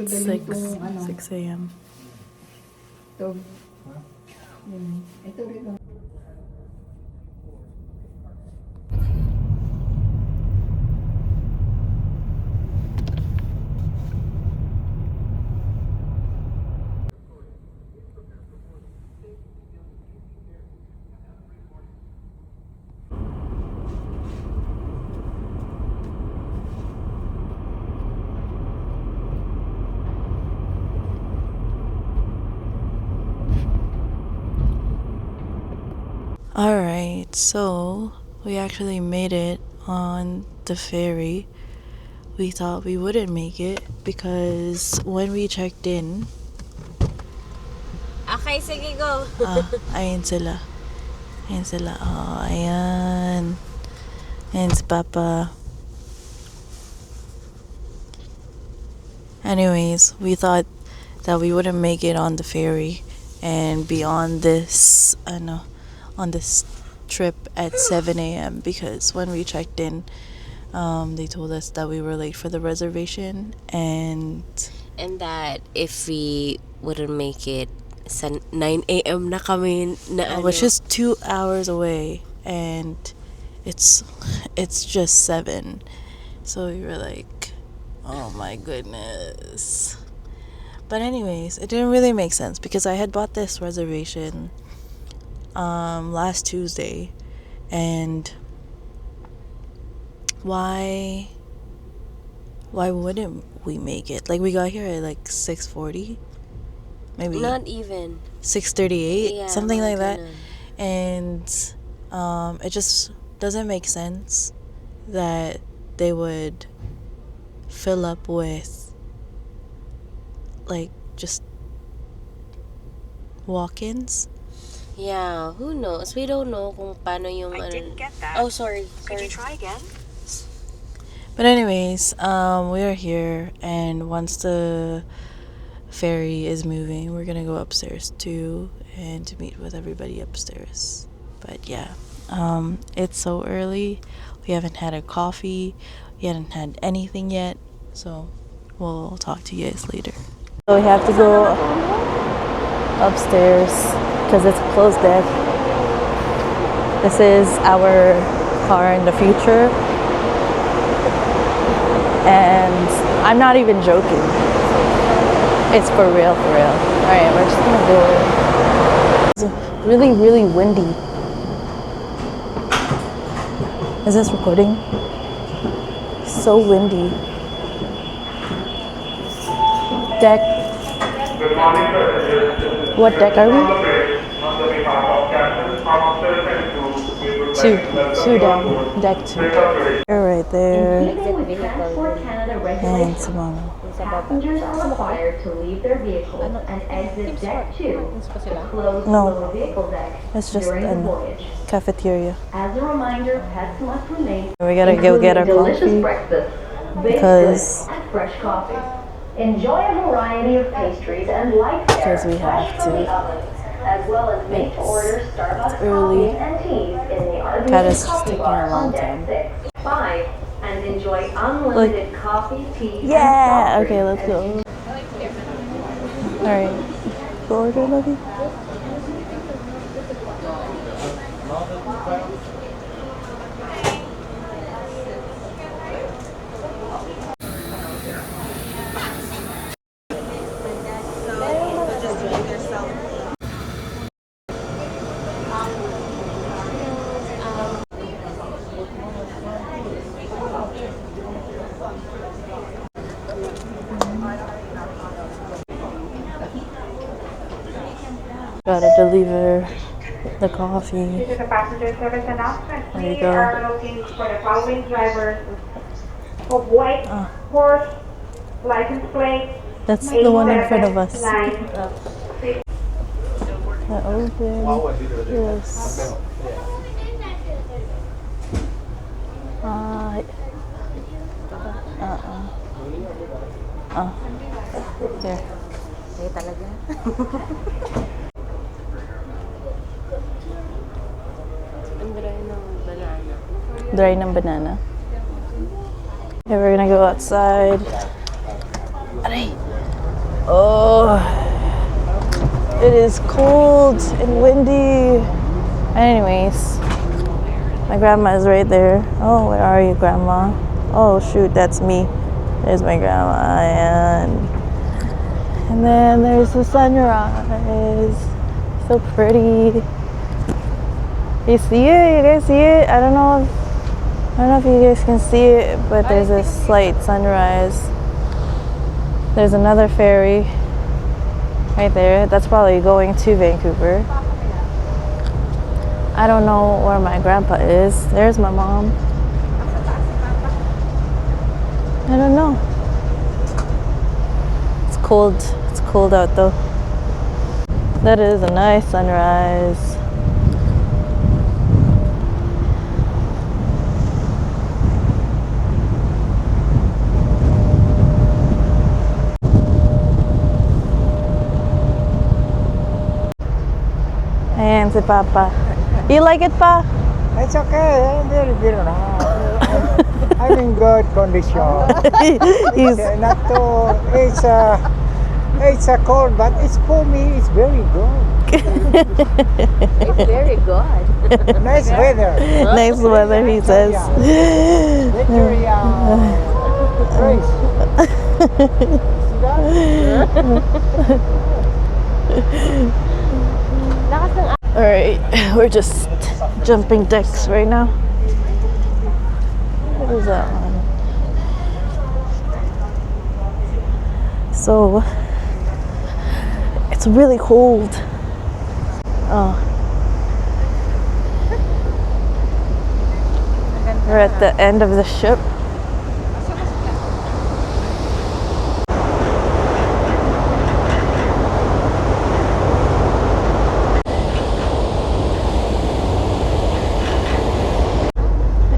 galing 6. tong 6 a.m. Ito. Ito rin. Alright, so we actually made it on the ferry. We thought we wouldn't make it because when we checked in, Okay, sige, go. ayun sila. Ayun sila. Oh, ayan. Ayan si Papa. Anyways, we thought that we wouldn't make it on the ferry and be on this trip at 7 a.m. because when we checked in, they told us that we were late for the reservation and that if we wouldn't make it, sa 9 a.m. na kami na which is 2 hours away and it's just 7. So we were like, oh my goodness. But anyways, it didn't really make sense because I had bought this reservation last Tuesday, and why wouldn't we make it? Like, we got here at like 6:40, maybe not even 6:38, something like that. ganun. And it just doesn't make sense that they would fill up with like just walk-ins. Yeah, who knows? We don't know kung paano yung I didn't get that. Oh, sorry. Could you try again? But anyways, we are here, and once the ferry is moving, we're gonna go upstairs too and to meet with everybody upstairs. But yeah, it's so early. We haven't had a coffee. We haven't had anything yet. So we'll talk to you guys later. So we have to go upstairs because it's closed deck. This is our car in the future. And I'm not even joking. It's for real, for real. Alright, we're just gonna go. It's really, really windy. Is this recording? So windy. Deck. Good morning, sir. What deck are we? On the behalf of Captain Officers and Crew, we would like to welcome Two you down. on board. Deck 2. Take up your You're right there. Keeping with Transport Canada And regulations, Simona. passengers are required to leave their vehicles and exit deck 2, the closed No. lower vehicle deck, It's just during the an voyage. cafeteria. As a reminder, pets must remain, We gotta go get our including delicious coffee breakfast, baked because- goods, and fresh coffee. Enjoy a variety of pastries and light fare Because we fresh have from to. the oven, as well as made-to-order Starbucks early. coffees and teas in the RV Cat is Coffee taking Bar a long on deck time. 6. 5. And enjoy unlimited coffee, tea, Yeah. and soft Okay, drinks let's go. All right. Go order, Lovey. Gotta deliver the coffee. This is a passenger service announcement. There you We go. are looking for the following drivers of white Ah. horse license plate. That's the one in front of us. 8796. Open. Yes. There. Ay, talaga. Ang dry ng banana. Dry ng banana. Okay, we're gonna go outside. Aray! Oh, it is cold and windy. Anyways, my grandma is right there. Oh, where are you, Grandma? Oh shoot, that's me. There's my grandma, and then there's the sunrise. So pretty. You see it? You guys see it? I don't know if you guys can see it, but there's a slight sunrise. There's another ferry right there. That's probably going to Vancouver. I don't know where my grandpa is. There's my mom. I don't know. It's cold. It's cold out though. That is a nice sunrise. Ayan si Papa. You like it, Pa? It's okay. I'm very good now. I'm in good condition. He's Not to. It's a cold, but it's for me. It's very good. It's very good. Nice weather. nice weather, he says. Victoria. Grace. See that? Alright, we're just jumping decks right now. What is that one? So, it's really cold. Oh. We're at the end of the ship.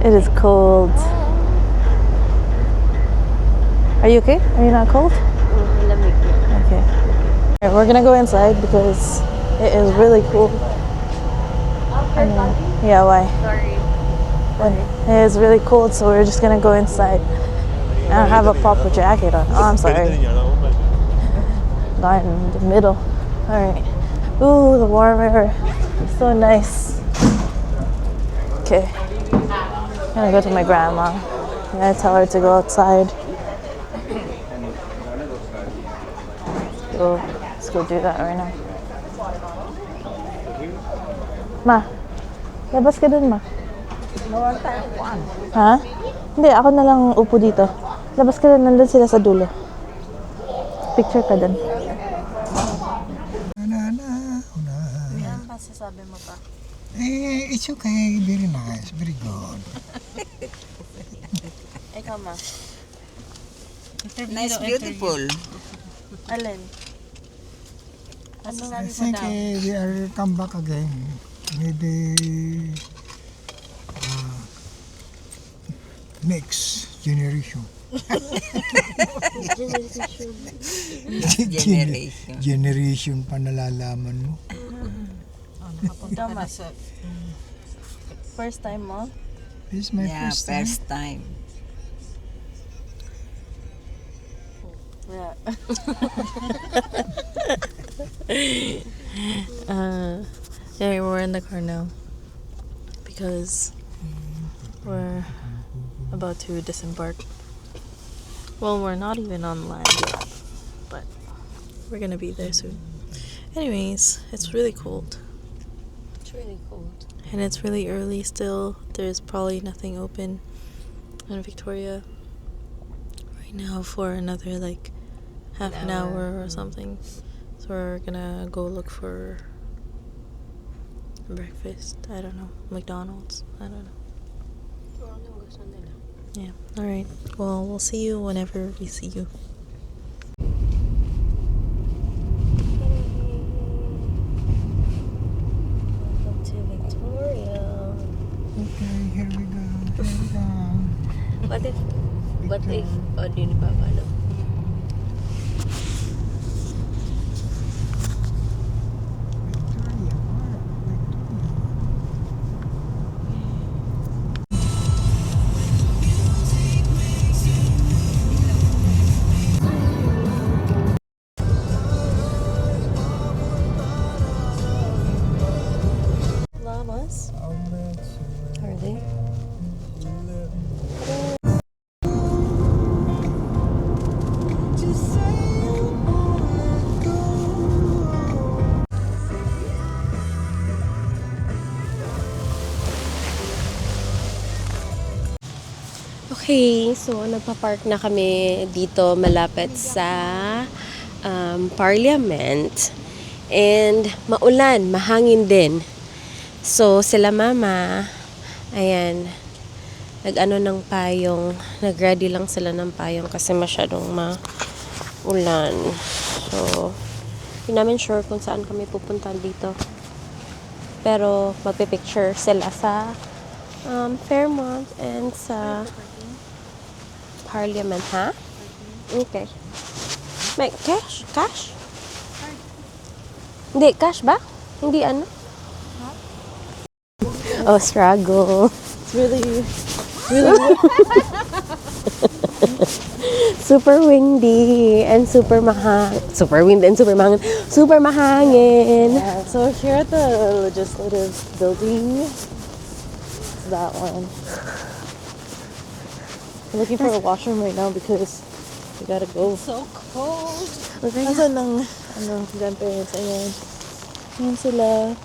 It is cold. Are you okay? Are you not cold? Okay. Alright, we're gonna go inside because it is really cool. Yeah, why? Sorry. It is really cold, so we're just gonna go inside. I don't have a proper jacket on. Oh, I'm sorry. Not in the middle. Alright. Ooh, the warm air. So nice. Okay. I'm gonna go to my grandma. I'm gonna tell her to go outside. Let's go do that right now. Ma, labas ka dun, Ma. Ha? Hindi, ako na lang upo dito. Labas ka dun, nandun sila sa dulo. Picture ka dun. Ano masasabi mo pa? It's okay. Very nice. Very good. Ikaw, Ma. Nice, beautiful. Alin? I think we are come back again. Maybe next generation. Generation. Generation pa nalalaman mo. Tama. First time mo? This is my Yeah, first time. first time. Yeah. Yeah, we're in the car now because we're about to disembark. Well, we're not even on land yet, but we're gonna be there soon. Anyways, it's really cold. It's really cold. And it's really early still. There's probably nothing open in Victoria right now for another like half an hour or something. So we're gonna go look for breakfast. I don't know. McDonald's. I don't know. Yeah. Alright. Well, we'll see you whenever we see you. Welcome to Victoria. Okay, here we go. Here we go. What if, oh, di ni Papa, no? us? Are they? Okay, so nagpa-park na kami dito malapit sa Parliament. And maulan, mahangin din. So sila mama, ayan, nag-ano ng payong, nag-ready lang sila ng payong kasi masyadong maulan. So, hindi namin sure kung saan kami pupunta dito. Pero magpipicture sila sa Fairmont and sa Parliament, ha? Okay. May cash? Cash? Hindi, cash ba? Hindi ano? Oh, struggle. It's really Super windy and super windy and super mahangin. yeah. So here at the legislative building, it's that one. I'm looking for a washroom right now because we gotta go. So cold. Okay. Asan ng grandparents? Ayan. Ayan sila.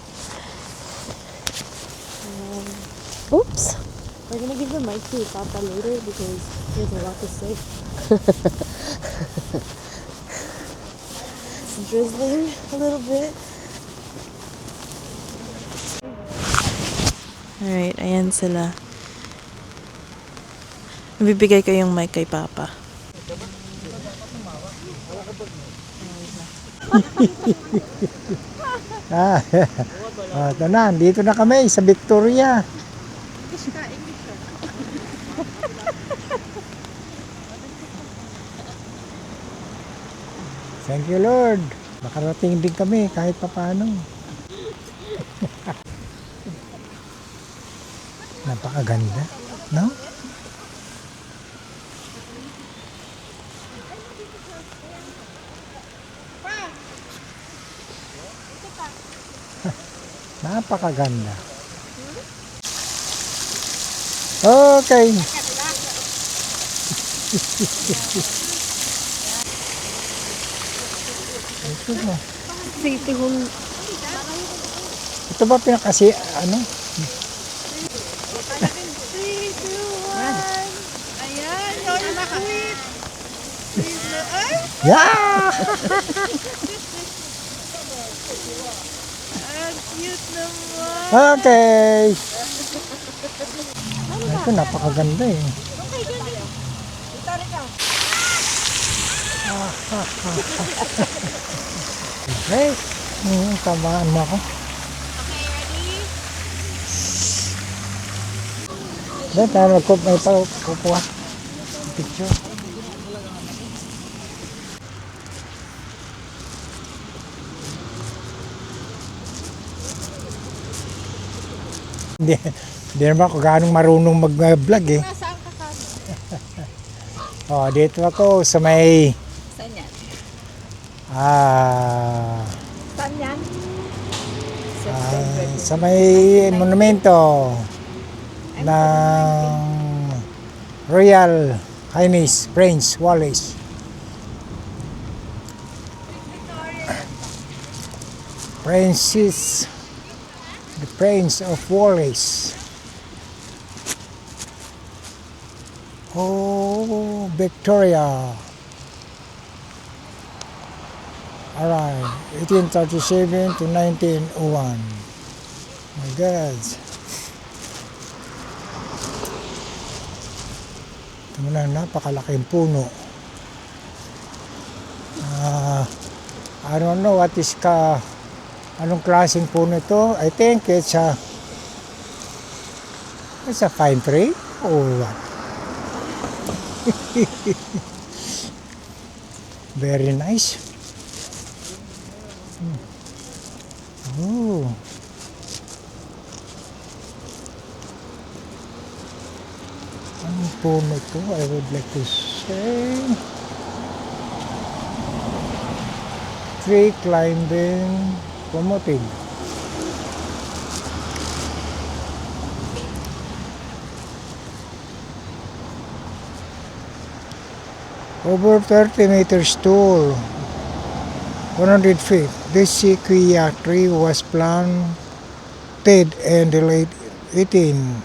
Oops. We're gonna give the mic to Papa later because he has a lot to say. It's drizzling a little bit. Alright, ayan sila. Bibigay ko yung mic kay Papa. Ito na, dito na kami sa Victoria. Thank you, Lord. Makarating din kami kahit papaano. Napakaganda, no? Napakaganda. Okay. Ito ba pinakasi, ano? Yeah! Okay. Ito napakaganda eh. Okay. Tamaan mo ako. Okay, ready? Tayo may kukuha. Picture. Hindi naman ako ganong marunong mag-vlog eh. Oh, dito ako sa may... Saan yan? Saan yan? Sa may monumento ng Royal Highness Prince Wallace. The Prince of Wallace. Oh, Victoria. Alright, 1837 to 1901. My God. Ito mo na, napakalaking puno. I don't know what is anong klaseng puno ito. I think it's a pine tree or what? Very nice. Oh. Anong puno ito? I would like to say tree climbing promoted. over 30 meters tall, 100 feet. This sequoia tree was planted in the late 18th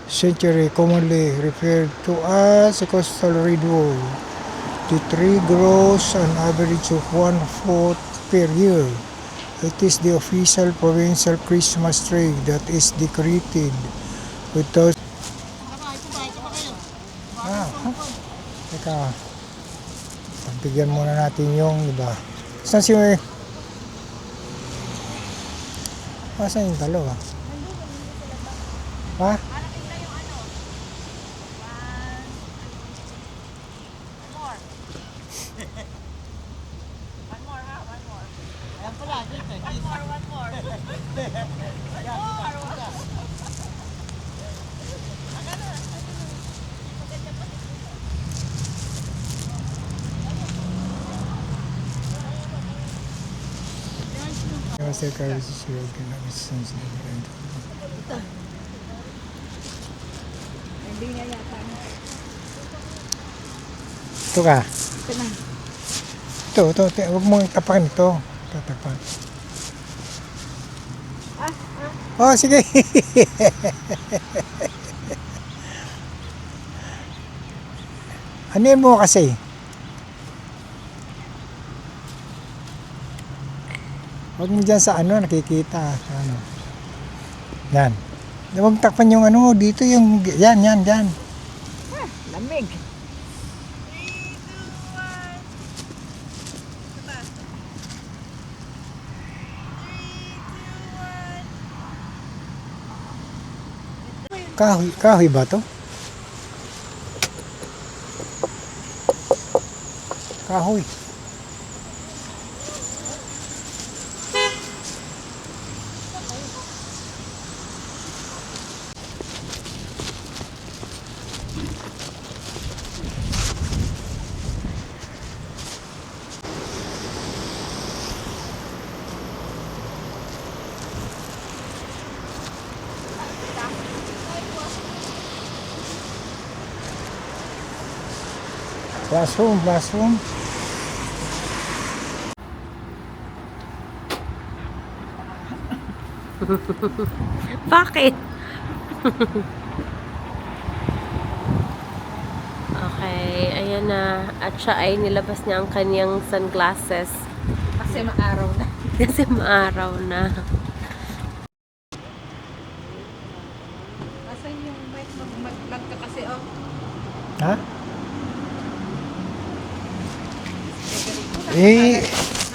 century, commonly referred to as a coastal redwood. The tree grows an average of 1 foot per year. It is the official provincial Christmas tree that is decorated with those. Teka. Pagbigyan muna natin yung iba. Saan si May? Saan yung dalawa? Ha? Hindi nga yata. Ito ka. Ito na. Ito. Huwag mong tapakan ito. Tatapan. Oh, sige. Ano mo kasi? Huwag mo dyan sa ano, nakikita. Ano. Yan. Huwag takpan yung ano, dito yung, yan. Lamig. Kahoy ba to? Kahoy. Classroom. Bakit? Okay, ayan na. At siya ay nilabas niya ang kanyang sunglasses. Kasi maaraw na. Kasi maaraw na. Asan yung mic? Mag-vlog ka kasi, oh. Ha?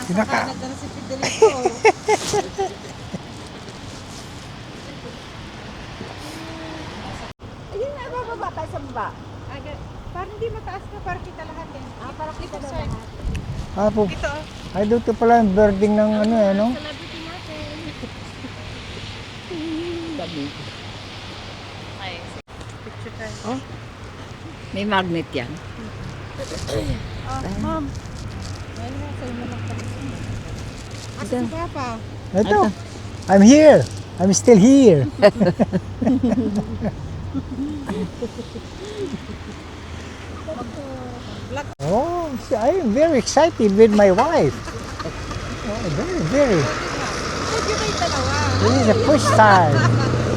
Pinaka. Nasa na si Federico. Ayun na, bababa tayo sa baba. Parang hindi mataas na, parang kita lahat eh. Parang kita lahat. Po. Ay, dito pala yung birding ng ano eh, no? Oh, may magnet yan. Ma'am. Asa si Papa? Ito. I'm here. I'm still here. Oh, I'm very excited with my wife. Oh, very. This is the first time.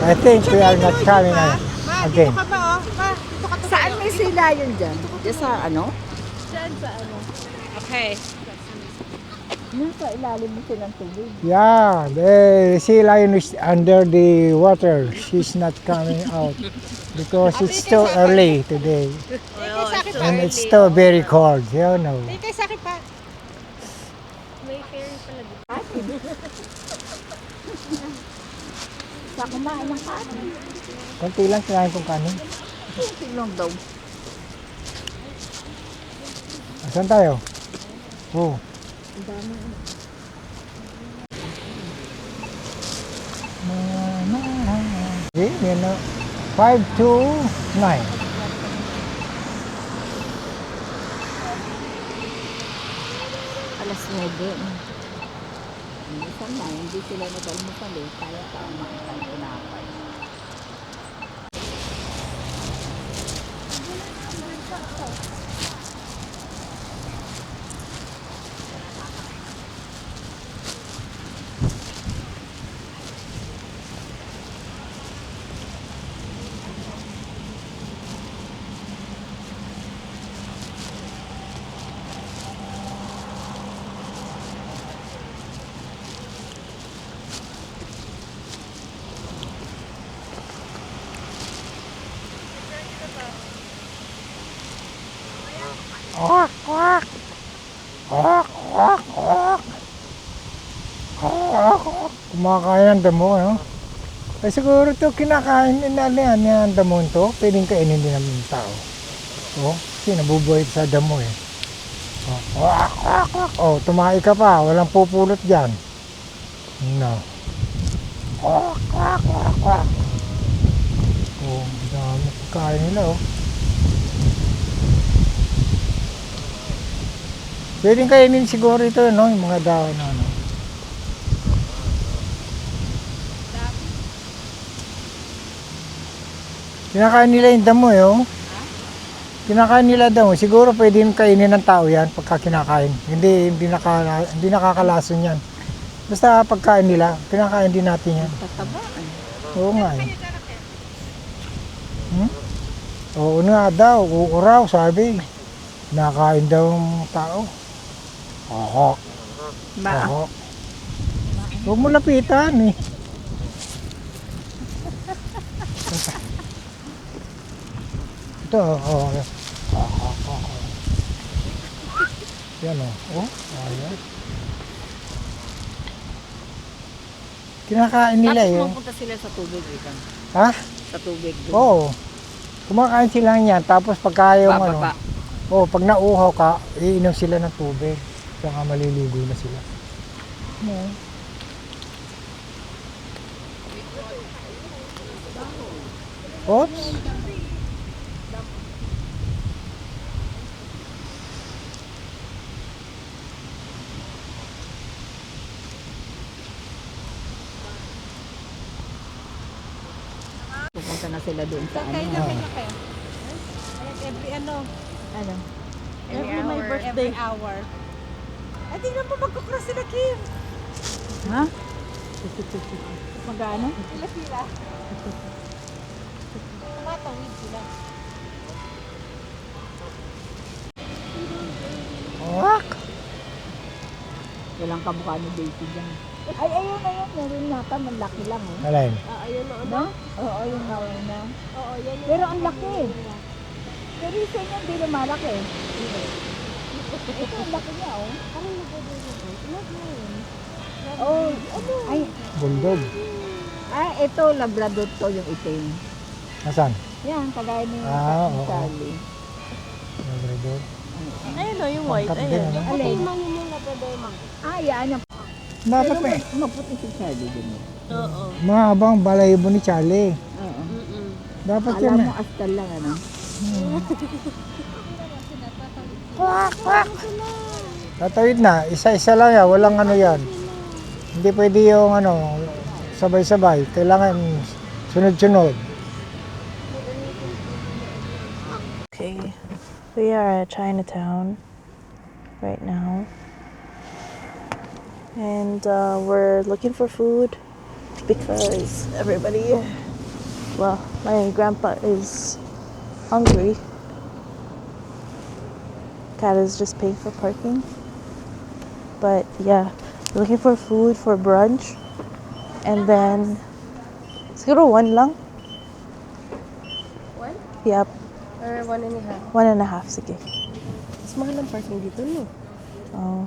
I think we are not coming again. Saan may sila yun dyan? Diyan sa ano? Okay. Yun sa ilalim mo silang tubig. Yeah, the sea lion is under the water. She's not coming out because it's still early today. And it's still very cold, you know. Kay sa akin pa. Sa kumain ng kanin. Konti lang kinain kong kanin. Silong daw. Saan tayo? Oh. Okay, yan na. 5 to 9. Alas 9. Minsan na, hindi sila nag-almusal eh. Kaya tama ang tinapay. kumakain ng damo, no? Eh siguro to kinakain nila yan, yung damo to. Pwedeng kainin din ng tao. Oh, kasi nabubuhay sa damo eh. Oh, wak, wak, wak. Oh, tumahi ka pa, walang pupulot dyan. No. Wak, wak, wak, wak. Oh, dami pagkain nila, oh. Pwedeng kainin siguro ito, no? Yung mga dahon na, ano. Kinakain nila yung damo, eh, oh. Kinakain nila damo. Siguro pwedeng kainin ng tao yan pagka kinakain. Hindi nakakalason yan. Basta pagkain nila, kinakain din natin yan. Tatabaan. Oo nga eh. Oo nga daw, uuraw sabi. Kinakain daw ng tao. Ahok. Ba? Ahok. Huwag mo lapitan eh. Ito, oh. Yan o. Oh, ayan. Kinakain nila Tapos yun. pumunta sila sa tubig, Ikan. Ha? Sa tubig doon. Oo. Kumakain sila yan. Tapos pagka yung ano. Bababa. Oo, pag nauhaw ka, iinom sila ng tubig. Saka maliligo na sila. No. Oops. Pupunta na sila doon sa ano. Every ano, Ano? every my birthday. Every hour. Ay, tingnan mo, magkukross sila, Kim. Ha? Magano? Sila. Tumatawid sila. Wak. Walang kamukha ni Daisy dyan. Ay, ayun. Meron nata, malaki lang eh. Alin? Ayun o, No? Oo, yung nawan na. Oo, yan yung... Pero ang laki. Pero isa niya hindi lumalaki. Ito, ang laki niya, oh. Parang nagdadalo. Ilag mo yun. Oh, ano? Ay, Bulldog. ito, Labrador to yung itim. Nasaan? Yan, kagaya ni Oo. Charlie. Labrador. Ayun o, yung white. Pangkat din, Ayun. ano? Alin? Tingnan yung labrador mo. Yan. Yung Bakit pero may maputi si Charlie din. Oo. mahabang balahibo ni Charlie? Oo. Dapat Alam yan. mo, astal lang, ano? Tatawid na. Isa-isa lang yan. Walang ano yan. Hindi pwede yung ano, sabay-sabay. Kailangan sunod-sunod. Okay, we are at Chinatown right now, and we're looking for food because everybody, well, my grandpa is hungry. Kat is just paying for parking, but yeah, we're looking for food for brunch, and then siguro one lang. One? Yep, Or 1.5? 1.5, sige. Mas mahal ang parking dito, no? Oh.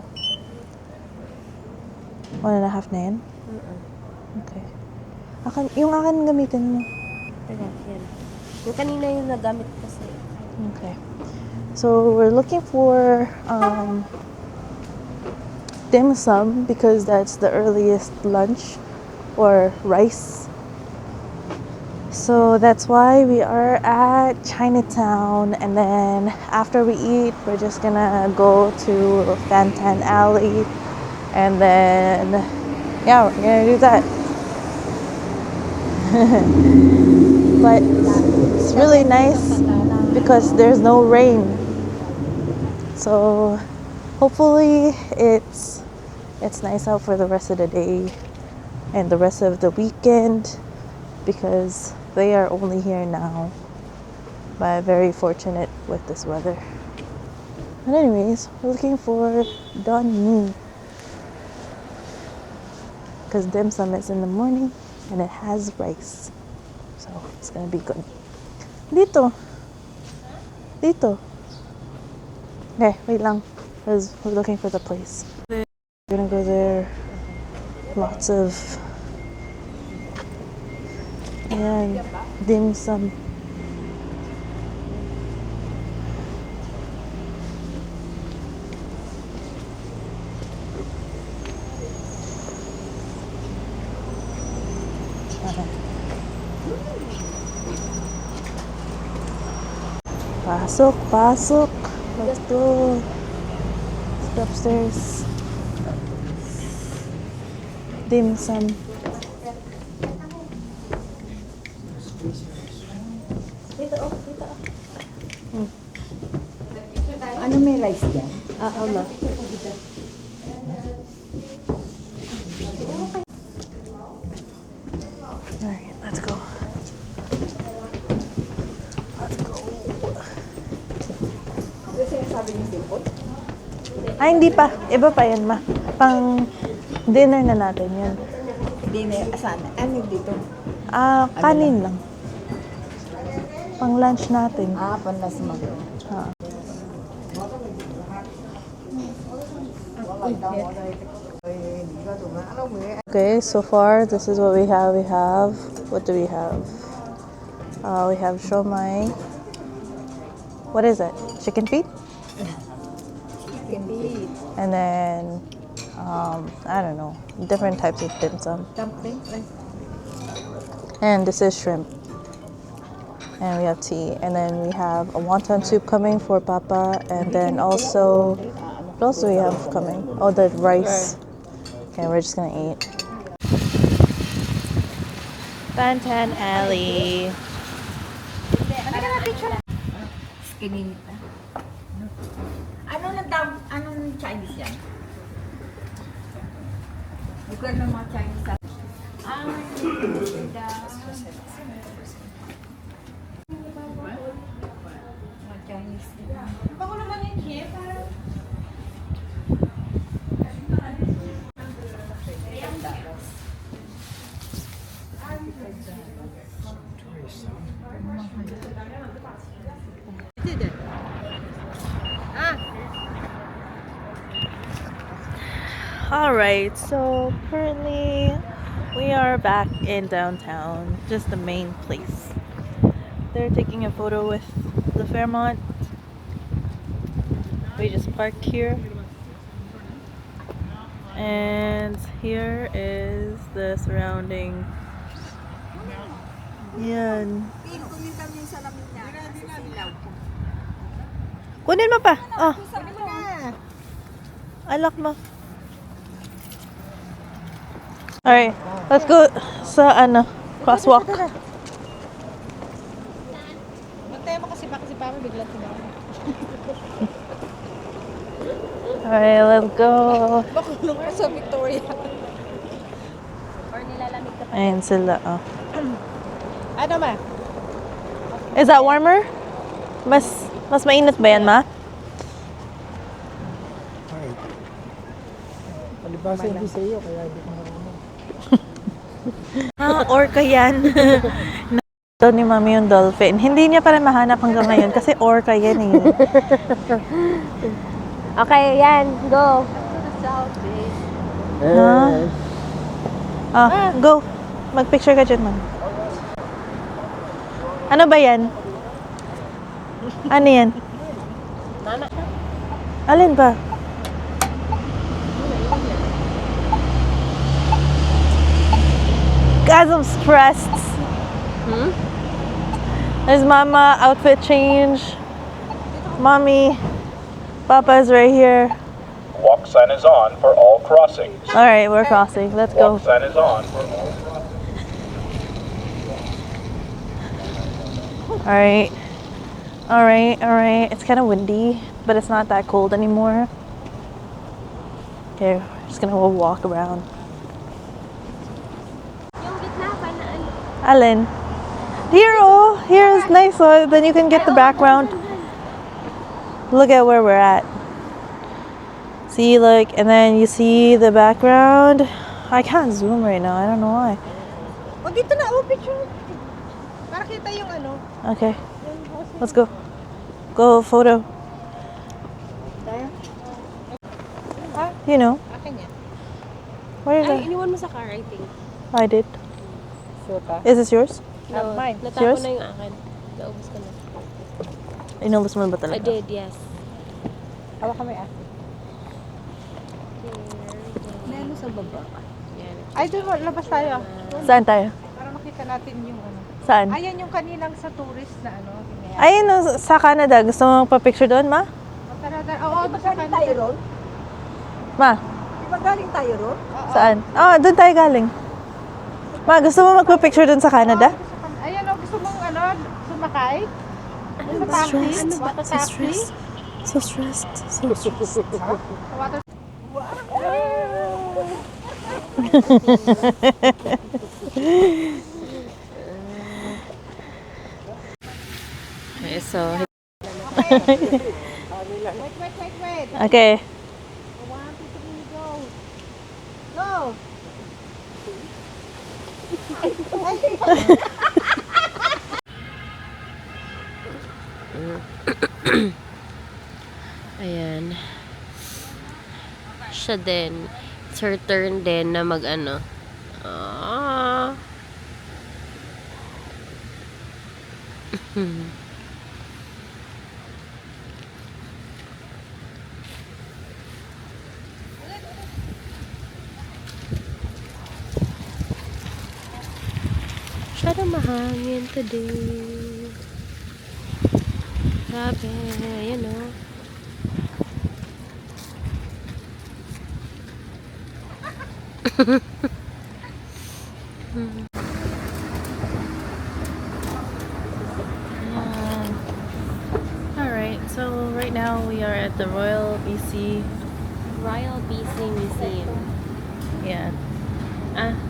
1.5 na yan? Okay. Yung akin gamitin mo. Teka, yan. Yung kanina yung nagamit kasi. Okay. So we're looking for dim sum because that's the earliest lunch, or rice. So that's why we are at Chinatown, and then after we eat, we're just gonna go to Fantan Alley, and then yeah, we're gonna do that. But it's really nice because there's no rain. So hopefully it's nice out for the rest of the day and the rest of the weekend, because they are only here now. But very fortunate with this weather. But anyways, we're looking for Don Mi, because dim sum is in the morning and it has rice, so it's gonna be good. Dito. Okay, wait lang, because we're looking for the place. We're gonna go there. Lots of Ayan, dim sum. Pasok, pasok. Let's go. Let's go upstairs. Dim sum. Ano may rice dyan? Ma. Alright, let's go. Kasi sabi niyo simple. Ay, hindi pa. Iba pa yan, ma. Pang dinner na natin yan. Hindi na, saan? Ano dito? Kanin lang. Pang lunch natin. Panlas mag. Okay, so far this is what we have. What do we have? We have shomai. What is it? Chicken feet? Chicken feet. And then, I don't know, different types of dim sum. Dumpling. And this is shrimp. And we have tea. And then we have a wonton soup coming for Papa. And then also, what else do we have coming? Oh, the rice. Okay, we're just gonna eat. Bantan Alley. Skinny. Anong Chinese yan? Lugar ng mga Chinese sa... Mga Chinese. Bako naman yung chef, parang... Alright, so currently we are back in downtown, just the main place. They're taking a photo with the Fairmont. We just parked here. And here is the surrounding. Yan. Kunin mo pa. Oh. Alak mo. Alright, let's go sa crosswalk. Matay mo kasi Papa bigla tumawa. Alright, let's go. Bakulong ka sa Victoria. Ayan sila, oh. Ano ma? Is that warmer? Mas mainit ba yan, ma? Palibasa hindi sa iyo, kaya hindi ko marunong. Orca yan. Ito ni Mami yung dolphin. Hindi niya pa rin mahanap hanggang ngayon kasi orca yan eh. Okay, yan. Go. Go. Mag-picture ka dyan, Ma'am. Ano ba yan? Ano yan? Alin ba? Guys, I'm stressed. There's Mama, outfit change. Mommy, Papa's right here. Walk sign is on for all crossings. All right, we're crossing. Let's go. Walk sign is on for all crossings. All right. It's kind of windy, but it's not that cold anymore. Okay, we're just gonna walk around. Alin? Here is nice, so then you can get the background. Look at where we're at. See, look, and then you see the background. I can't zoom right now, I don't know why. O dito na, picture. Para kita yung ano. Okay, let's go. Go, photo. You know. Akin yan. Where is Ay, it? iniwan mo sa car, I think. I did. Is this yours? No, mine. natapon Yours? na yung akin. Naubos ko na. Inubos mo ba I talaga? did, yes. Hawak kami ah. May ano sa baba. Yan. Ay, doon mo, labas tayo ah. Saan tayo? Para makita natin yung ano. Saan? Ayan yung kaninang sa tourist na ano. Ayun, no, sa Canada. Gusto mo magpa-picture doon, ma? Tara, tara. Oo, Di ba sa galing tayo ron? Ma, Di ba galing tayo ron? saan? Oh, doon tayo galing. Ma, gusto mo magpa-picture doon sa Canada? Ayan o, gusto mong ano, sumakay? Sa taxi? Water taxi? So stressed. So stressed. Water Okay, so... Wait. Okay. 1, 2, 3, go. Go! Ayan. Siya din. It's her turn din na mag-ano. Ah. Masyadong mahangin today. Grabe. Ayan o. Alright, so right now we are at the Royal BC. Royal BC Museum. Yeah.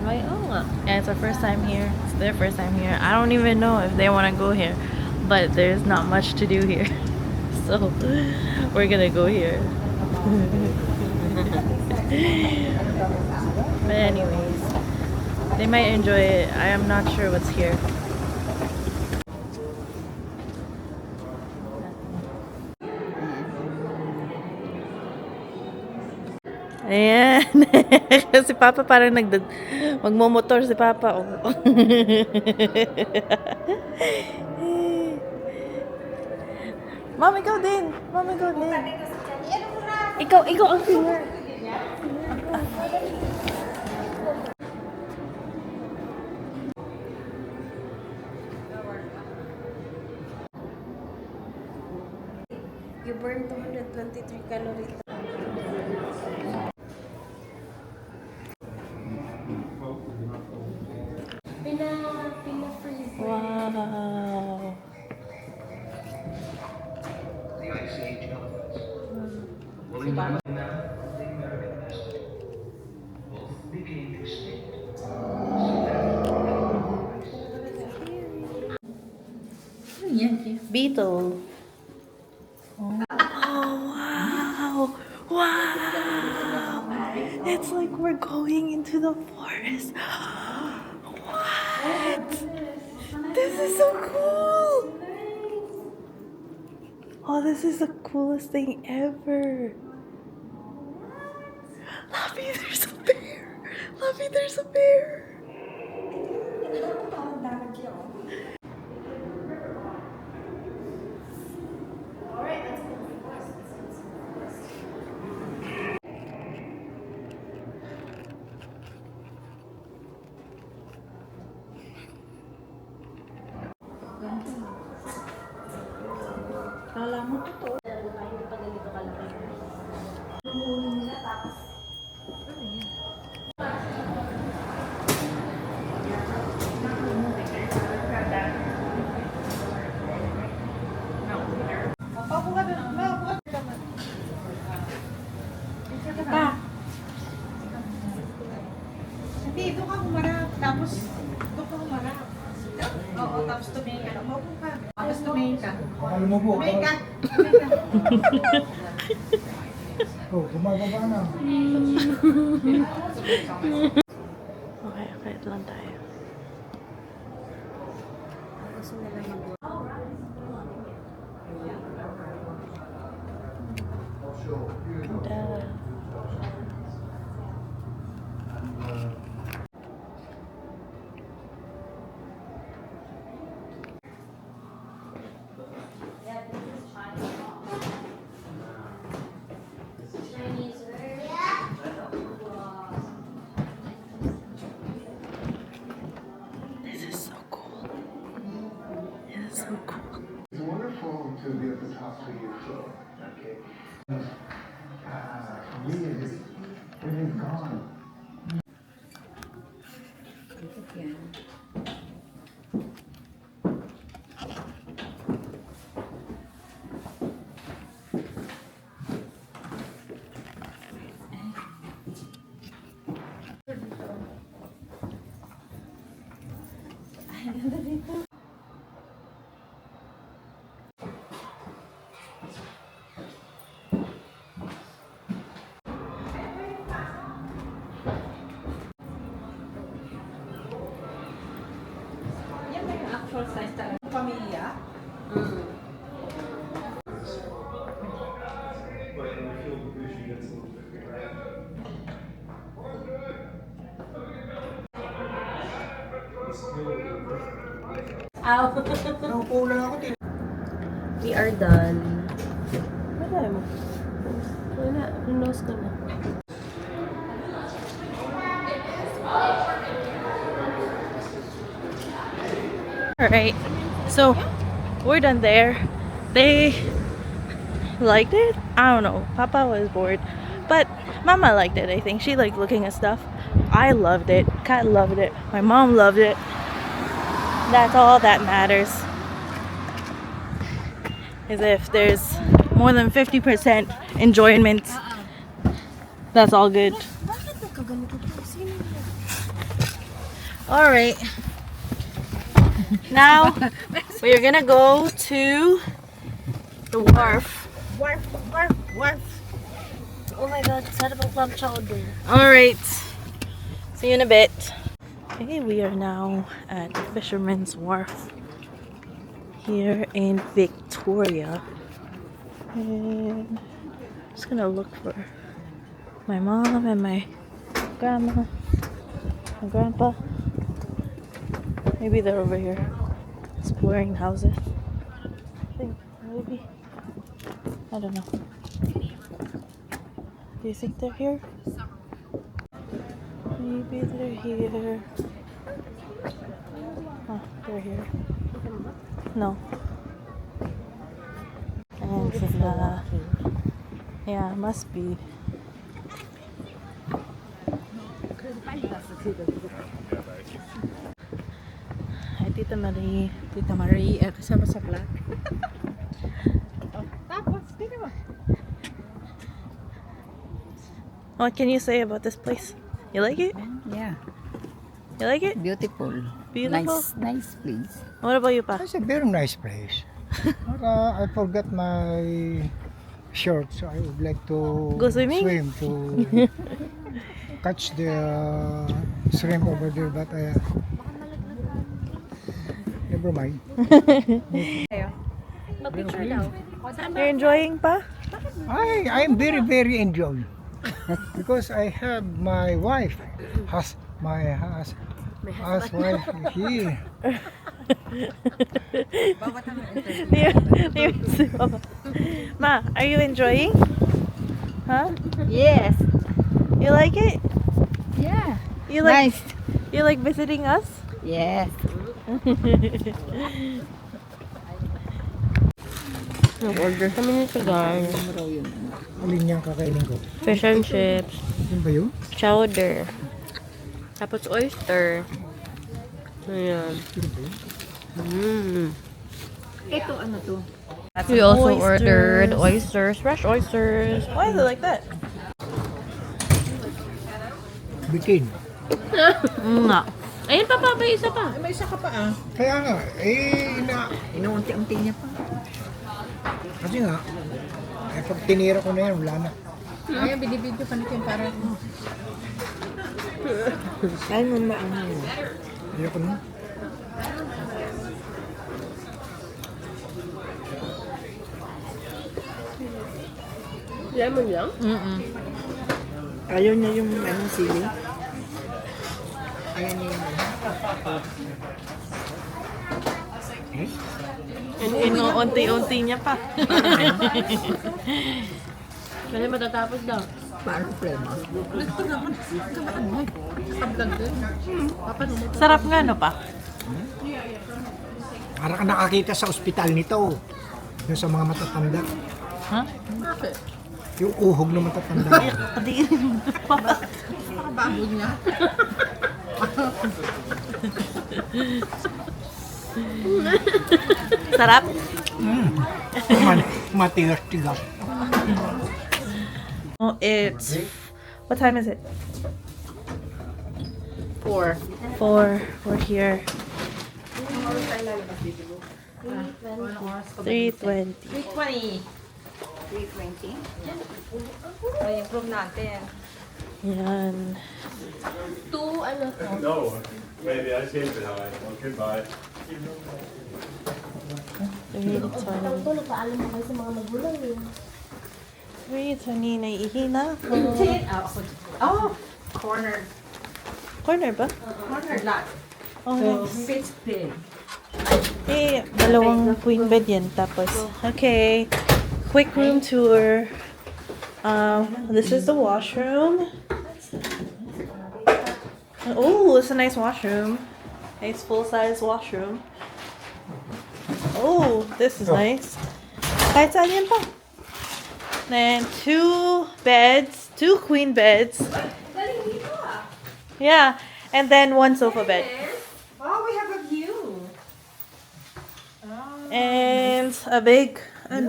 Royal nga. And it's our first time here. It's their first time here. I don't even know if they want to go here, but there's not much to do here. So we're gonna go here. But anyways, they might enjoy it. I am not sure what's here. Ayan. Si Papa parang magmomotor si Papa. Oh. Mom, ikaw din. Mom, ikaw din. Ikaw ang singer. You burn 223 calories. Pina-freeze. Wow. Beetle. Oh, wow. Wow. It's like we're going into the forest. What? This is so cool. Oh, this is the coolest thing ever. Luffy, there's a bear. Luffy, there's a bear. Hindi, doon ka humarap. Tapos, doon ka humarap. Oo, tapos tumingin ka. Maupo ka. Tapos tumingin ka. Tumingin ka. Oh, gumagaba na. Okay, lang tayo. Ganda. Yan ba yung actual size talaga? Pamilya? Naupo lang ako. We are done. Wala. Nose ko na. Alright, so we're done there. They liked it? I don't know. Papa was bored. But Mama liked it, I think. She liked looking at stuff. I loved it. Kat loved it. My mom loved it. That's all that matters. Is if there's more than 50% enjoyment, that's all good. Alright. Now we're gonna go to the wharf. Wharf. Oh my god, sarap ang clam chowder. Alright. See you in a bit. Okay, we are now at the Fisherman's Wharf here in Victoria. And I'm just gonna look for my mom and my grandma, my grandpa. Maybe they're over here exploring houses. I think, maybe. I don't know. Do you think they're here? Maybe they're here. Oh, they're here. No. And sila. Yeah, must be. Hi, Tita Marie. Tita Marie, kasama sa vlog. Tapos, tingnan mo. What can you say about this place? You like it? Yeah, You like it? beautiful. Beautiful? Nice place. What about you, Pa? It's a very nice place. But, I forgot my shirt, so I would like to Go swimming? swim to catch the shrimp over there, but never mind. Mag-picture daw. You're enjoying, Pa? I'm very enjoying because I have my wife, my housewife here. Ma, are you enjoying? Huh? Yes. You like it? Yeah. You like Nice. You like visiting us? Yes. Nag-order kami nito, guys. Alin niyang kakainin ko? Fish and chips. Yun ba yun? Chowder. Tapos oyster. Ayan. Ito ano to? We also Oysters. ordered oysters, fresh oysters. Why is it like that? Bitin. Nga. Ayun pa, may isa pa. May isa ka pa ah. Kaya nga, Inuunti-unti niya pa. kasi nga, pag tinira ko na yan, wala na. Kaya binibidyo pa natin para Ay, mamaangan. Ayoko na. Lemon lang? Ayaw niya yung ano, sili. Ayaw niya yung Inuunti-unti niya pa. Kasi matatapos daw. paano problema. Sarap nga, no, Pa? Para ka nakakita sa ospital nito. Yung sa mga matatanda. Ha? Bakit? Yung uhog na matatanda. Bago niya. Sarap? Matigas-tigas. Oh, it's... What time is it? 4. We're here. 3:20. 320. 320? Ay, yung room natin. Yan. No, maybe I seem to have. Okay, bye. 3:20 naiihina ako. Oh, corner. Corner ba? Corner lot. Oh, nice. Fits big. Eh, dalawang queen bed yan. Tapos, okay. Quick room tour. This is the washroom. Oh, it's a nice washroom. Nice full-size washroom. Oh, this is nice. Kahit saan yan pa. Then, 2 beds. 2 queen beds. Yeah. And then 1 sofa bed. Oh, we have a view. And a big, and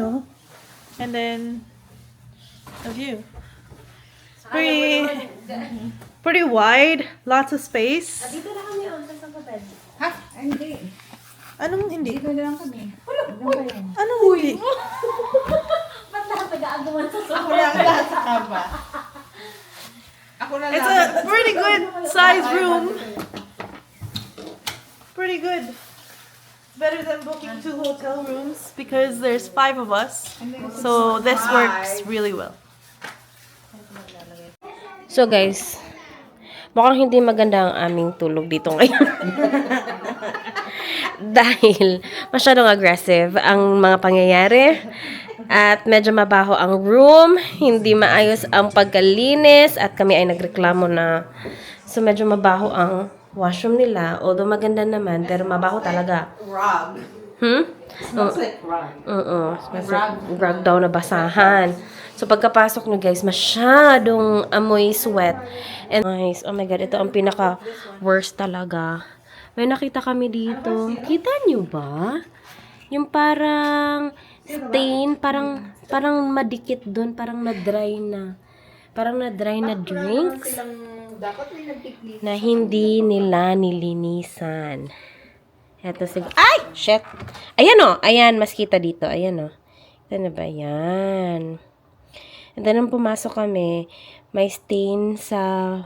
then a view. Pretty wide, lots of space. Ha? Ay, hindi. Anong hindi? Dito na lang kami. Anong hindi? Ako lang lahat sa kaba. Ako lang It's a pretty good size room. Pretty good. Better than booking 2 hotel rooms because there's 5 of us. So this works really well. So guys, mukhang hindi maganda ang aming tulog dito ngayon. Dahil masyadong aggressive ang mga pangyayari. At medyo mabaho ang room. Hindi maayos ang pagkalinis. At kami ay nagreklamo na. So medyo mabaho ang washroom nila. Although maganda naman, pero mabaho talaga. rug. Smells like rug. Smells like rug daw na basahan. So pagkapasok nyo guys, masyadong amoy sweat. And guys, oh my god, ito ang pinaka worst talaga. May nakita kami dito. Kita nyo ba? Yung parang stain, parang madikit dun, parang na-dry na. Parang na-dry na drinks na hindi nila nilinisan. Eto siguro. Ay! Shit! Ayan o! Ayan, mas kita dito. Ayan o. Ito na ba? Ayan. And then, nung pumasok kami, may stain sa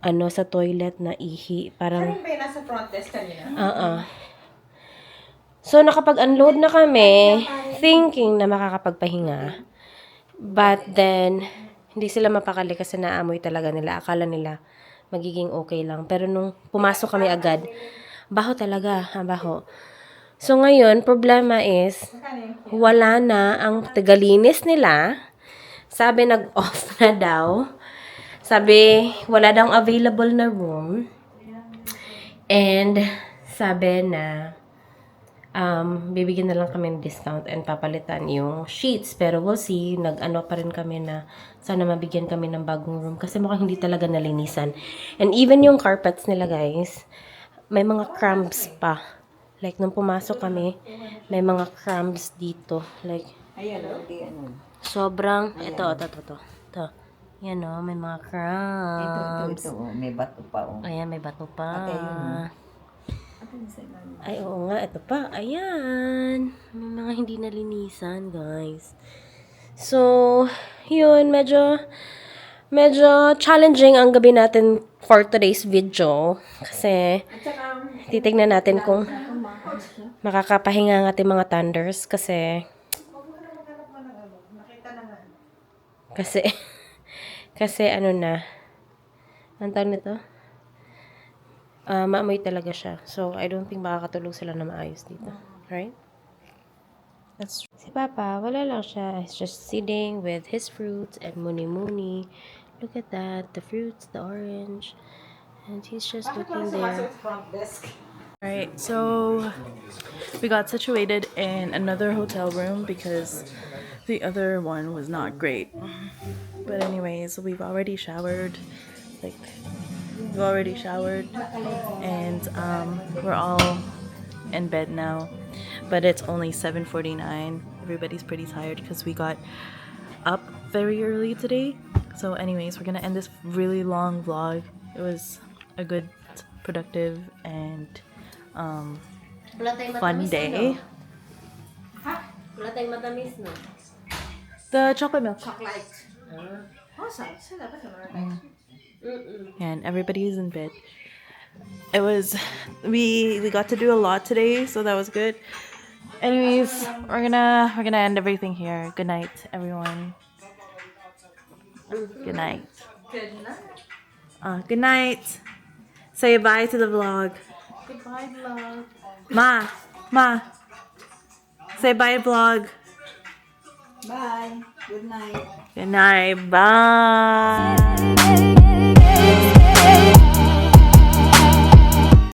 sa toilet na ihi. Parang, Ano ba yung nasa front desk kanina? So, nakapag-unload na kami, thinking na makakapagpahinga. But then, hindi sila mapakali kasi naamoy talaga nila. Akala nila magiging okay lang. Pero nung pumasok kami agad, baho talaga. Baho. So, ngayon, problema is, wala na ang tagalinis nila. Sabi, nag-off na daw. Sabi, wala daw available na room. And, sabi na, bibigyan na lang kami ng discount and papalitan yung sheets. Pero we'll see, nag-ano pa rin kami na sana mabigyan kami ng bagong room. Kasi mukhang hindi talaga nalinisan. And even yung carpets nila, guys, may mga crumbs pa. Like, nung pumasok kami, may mga crumbs dito. Like, sobrang, ito. Yan o, may mga crumbs. Ito, may bato pa. Ayan, may bato pa. Ay, oo nga, ito pa. Ayan. May mga hindi nalinisan, guys. So, yun, medyo challenging ang gabi natin for today's video. Kasi, titignan natin kung makakapahinga ang ating mga thunders. Kasi, ano na, ang tawag nito? Maamoy talaga siya. So, I don't think makakatulog sila na maayos dito. Right? That's true. Si Papa, wala lang siya. He's just sitting with his fruits and muni-muni. Look at that. The fruits, the orange. And he's just looking there. Front desk. Alright, so we got situated in another hotel room because the other one was not great. But anyways, we've already showered. And we're all in bed now. But it's only 7:49. Everybody's pretty tired because we got up very early today. So anyways, we're gonna end this really long vlog. It was a good, productive, and fun day. Wala tayong matamis, no? The chocolate milk. Chocolate. Oh, sila ba ito? And everybody's in bed. It was we got to do a lot today, so that was good. Anyways, we're gonna end everything here. Good night, everyone. Good night. Good night. Good night. Say bye to the vlog. Goodbye, vlog. Ma. Say bye, vlog. Bye. Good night. Good night. Bye.